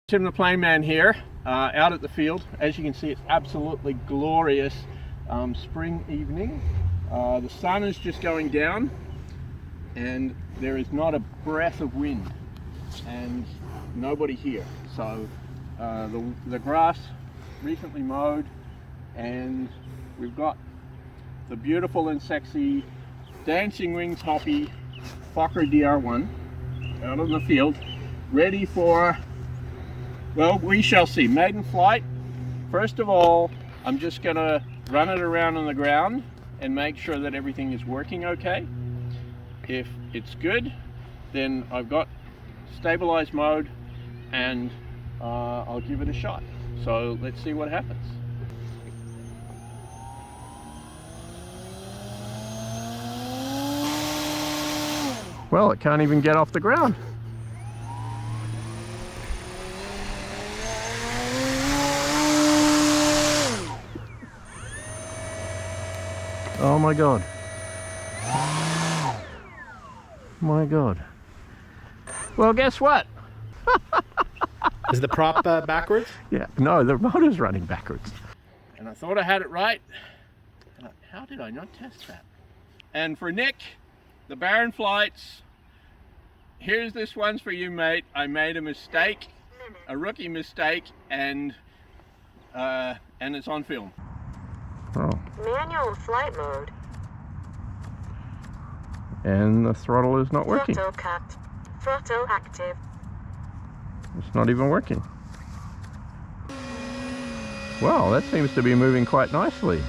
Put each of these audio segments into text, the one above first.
Tim the Plane Man here, out at the field. As you can see, it's absolutely glorious spring evening. The sun is just going down and there is not a breath of wind and nobody here. So the grass recently mowed, and we've got the beautiful and sexy Dancing Wings Hoppy Fokker DR1 out on the field, ready for, well, we shall see. Maiden flight. First of all, I'm just going to run it around on the ground and make sure that everything is working okay. If it's good, then I've got stabilized mode and I'll give it a shot. So let's see what happens. Well, it can't even get off the ground. Oh my God. My God. Well, guess what? Is the prop backwards? Yeah, no, the motor's running backwards. And I thought I had it right. How did I not test that? And for Nick, the Baron flights, here's this one's for you, mate. I made a mistake, a rookie mistake, and it's on film. Oh. Manual flight mode. And the throttle is not working. Throttle cut. Throttle active. It's not even working. Wow, that seems to be moving quite nicely.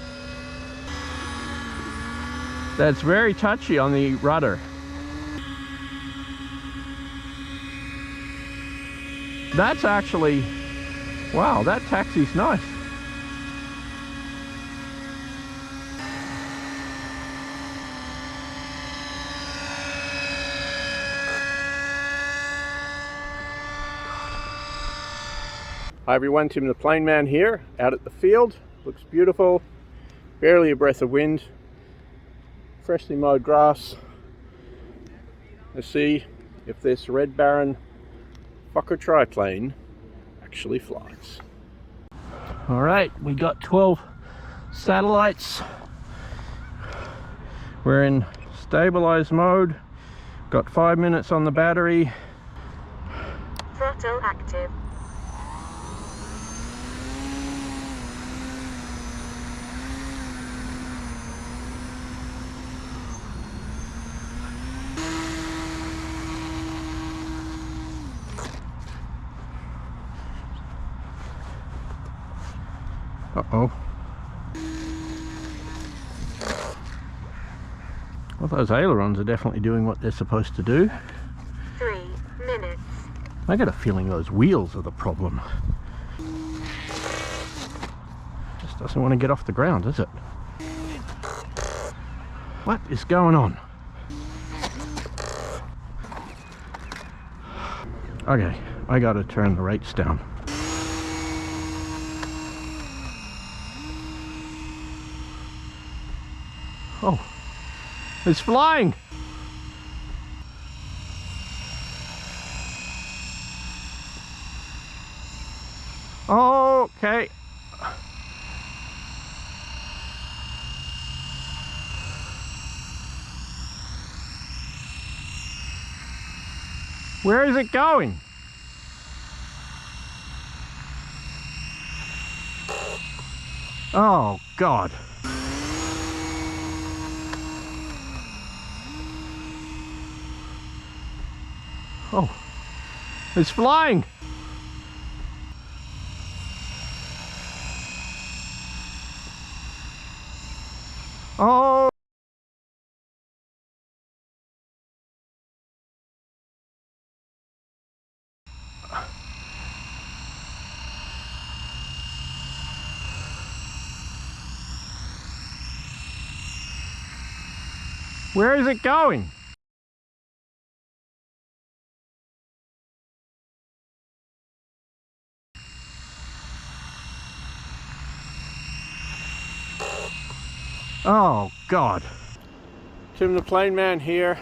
That's very touchy on the rudder. That's actually, wow, that taxi's nice. Hi everyone, Tim the Plane Man here, out at the field. Looks beautiful, barely a breath of wind, freshly mowed grass. Let's see if this Red Baron Fokker triplane actually flies. All right, we got 12 satellites. We're in stabilized mode, got 5 minutes on the battery. Throttle active. Uh-oh. Well, those ailerons are definitely doing what they're supposed to do. 3 minutes. I got a feeling those wheels are the problem. Just doesn't want to get off the ground, does it? What is going on? Okay, I gotta turn the rates down. Oh, it's flying! Okay. Where is it going? Oh, God. Oh, it's flying. Oh. Where is it going? Oh God. Tim the Plane Man here.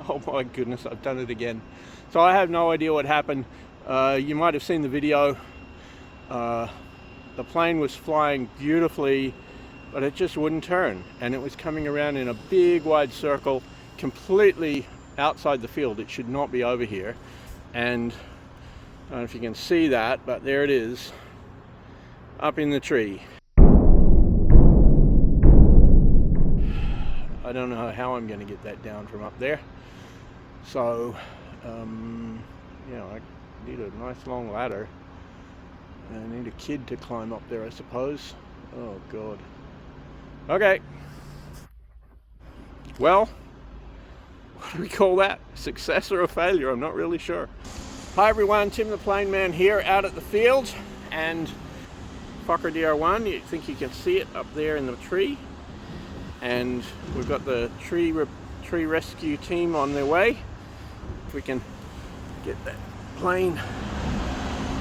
Oh my goodness, I've done it again. So I have no idea what happened. You might have seen the video. The plane was flying beautifully, but it just wouldn't turn, and it was coming around in a big wide circle completely outside the field. It should not be over here, and I don't know if you can see that, but there it is up in the tree. I don't know how I'm going to get that down from up there, so I need a nice long ladder. I need a kid to climb up there, I suppose. Oh god. Okay. Well, what do we call that? Success or a failure? I'm not really sure. Hi everyone, Tim the Plane Man here, out at the field, and Fokker DR1, you think you can see it up there in the tree, and we've got the tree rescue team on their way. If we can get that plane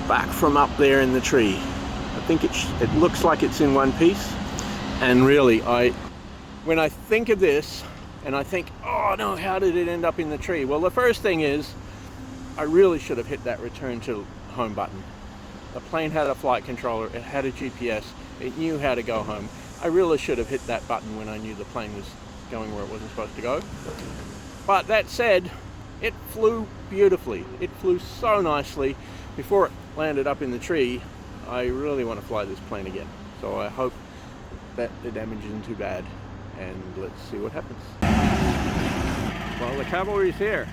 back from up there in the tree. I think it looks like it's in one piece, and really when I think of this and I think, oh no, how did it end up in the tree? Well, the first thing is I really should have hit that return to home button. The plane had a flight controller, it had a GPS, it knew how to go home. I really should have hit that button when I knew the plane was going where it wasn't supposed to go. But that said, it flew beautifully. It flew so nicely. Before it landed up in the tree, I really want to fly this plane again. So I hope that the damage isn't too bad, and let's see what happens. Well, the cavalry's here.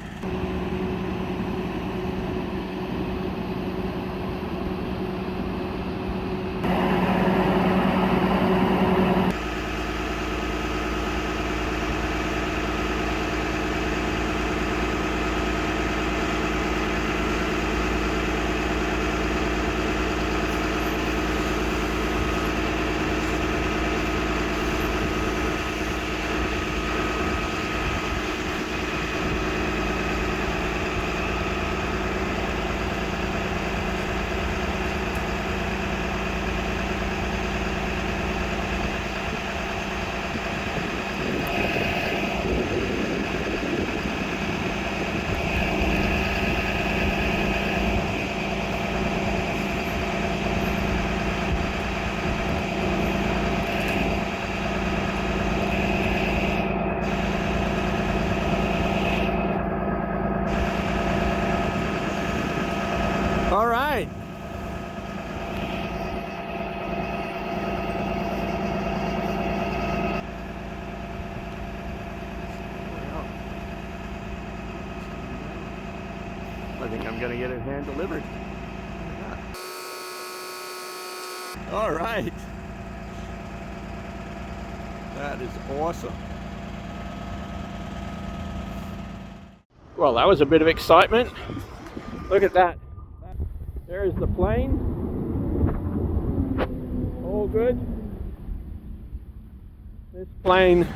All right. I think I'm gonna get it hand delivered. All right. That is awesome. Well, that was a bit of excitement. Look at that. There's the plane. All good. This plane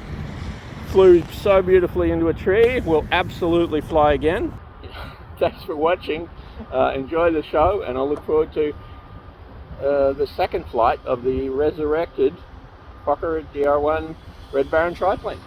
flew so beautifully into a tree. Will absolutely fly again. Thanks for watching. Enjoy the show, and I'll look forward to the second flight of the resurrected Fokker DR1 Red Baron triplane.